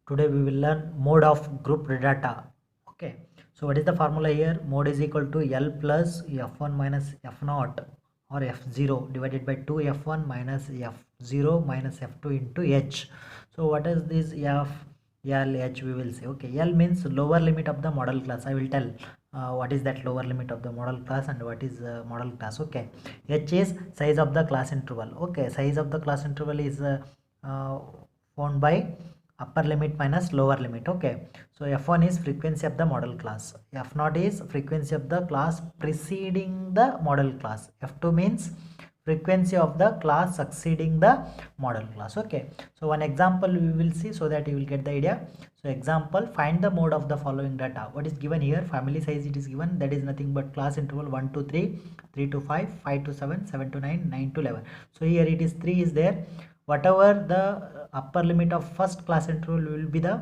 Today we will learn mode of group data. Okay, so what is the formula here? Mode is equal to L plus F1 minus F0 or F0 divided by 2 F1 minus F0 minus F2 into H. So what is this F, L, H we will say. Okay, L means lower limit of the model class. I will tell what is that lower limit of the model class and what is model class. Okay, H is size of the class interval. Okay, size of the class interval is uh, found by upper limit minus lower limit. Okay, so f1 is frequency of the model class, f0 is frequency of the class preceding the model class, f2 means frequency of the class succeeding the model class. Okay, so one example we will see so that you will get the idea. So example, find the mode of the following data. What is given here? Family size it is given, that is nothing but class interval 1 to 3, 3 to 5, 5 to 7, 7 to 9, 9 to 11. So here it is 3 is there. Whatever the upper limit of first class interval will be the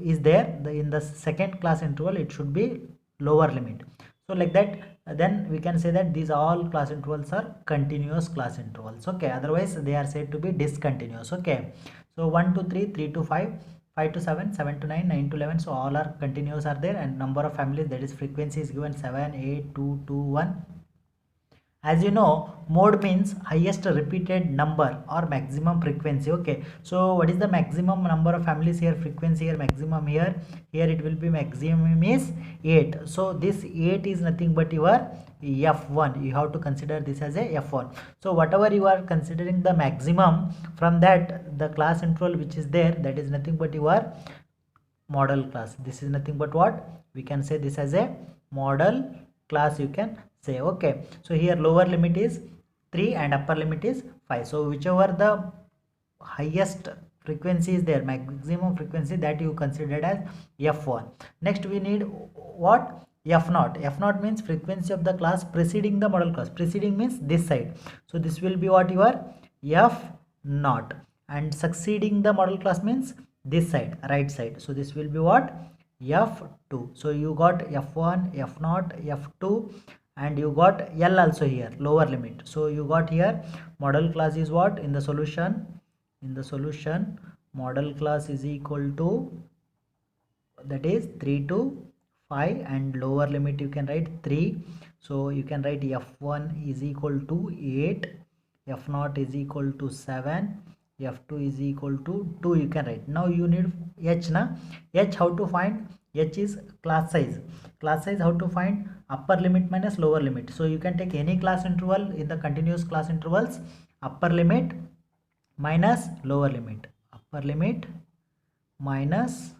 is there, in the second class interval it should be lower limit. So like that, then we can say that these all class intervals are continuous class intervals. Okay, otherwise they are said to be discontinuous. Okay, so 1 to 3, 3 to 5, 5 to 7, 7 to 9, 9 to 11, so all are continuous are there, and number of families, that is frequency, is given 7, 8, 2, 2, 1. As you know, mode means highest repeated number or maximum frequency. Okay, so what is the maximum number of families here? Frequency here, maximum here, it will be maximum is 8. So this 8 is nothing but your f1. You have to consider this as a f1. So whatever you are considering the maximum, from that the class interval which is there, that is nothing but your model class. This is nothing but what we can say, this as a model class you can say. Okay, so here lower limit is 3 and upper limit is 5. So whichever the highest frequency is there, maximum frequency, that you considered as f1. Next we need what? f0. f0 means frequency of the class preceding the model class. Preceding means this side, so this will be what? Your f0. And succeeding the model class means this side, right side, so this will be what? f2. So you got f1, f0, f2, and you got L also here, lower limit. So you got here model class is what? In the solution, model class is equal to, that is 3 to 5, and lower limit you can write 3. So you can write f1 is equal to 8, f0 is equal to 7, f2 is equal to 2, you can write. Now you need h na. H how to find? H is class size. Class size how to find? Upper limit minus lower limit. So you can take any class interval in the continuous class intervals, upper limit minus lower limit, upper limit minus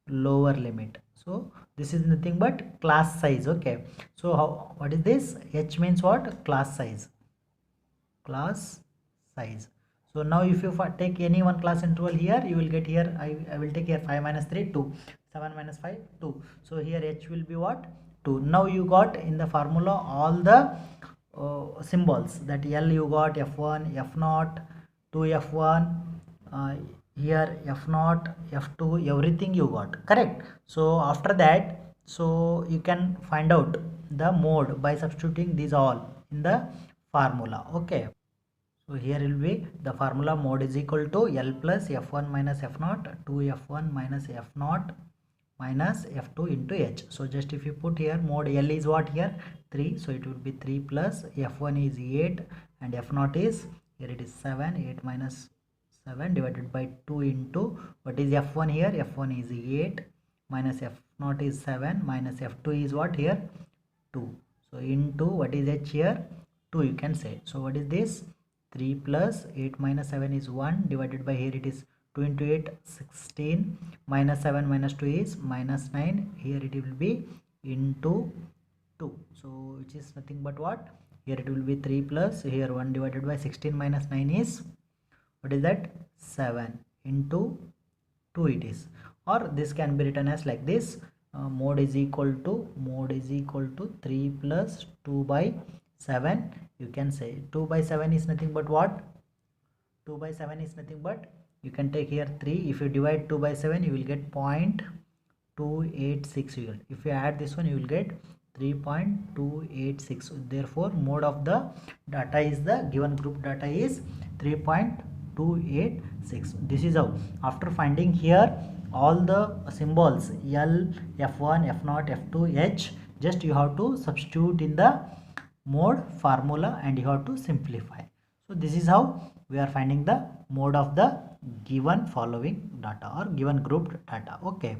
lower limit. So this is nothing but class size. Okay, so how, what is this? H means what? Class size, class size. So now if you take any one class interval here, you will get here, I will take here 5 minus 3, 2, 7 minus 5, 2. So here H will be what? 2. Now you got in the formula all the symbols, that L you got F1, F0, 2F1, here F0, F2, everything you got, correct? So after that, so you can find out the mode by substituting these all in the formula. Okay, so here will be the formula, mode is equal to L plus F1 minus F0, 2F1 minus F0 minus F2 into H. So just if you put here mode, L is what here? 3, so it will be 3 plus F1 is 8 and F0 is, here it is 7, 8 minus 7 divided by 2 into, what is F1 here? F1 is 8 minus F0 is 7 minus F2 is what here? 2. So into, what is H here? 2 you can say. So what is this? 3 plus 8 minus 7 is 1 divided by, here it is 2 into 8, 16, minus 7 minus 2 is minus 9, here it will be into 2. So which is nothing but what? Here it will be 3 plus, here 1 divided by 16 minus 9 is, what is that? 7 into 2 it is. Or this can be written as like this, mode is equal to 3 plus 2 by 7, you can say. 2 by 7 is nothing but what? 2 by 7 is nothing but, you can take here 3, if you divide 2 by 7 you will get 0.286. If you add this one you will get 3.286. Therefore mode of the data is, the given group data is 3.286. 6. This is how, after finding here all the symbols L, F1, F0, F2, H, just you have to substitute in the mode formula and you have to simplify. So this is how we are finding the mode of the given following data or given grouped data. Okay.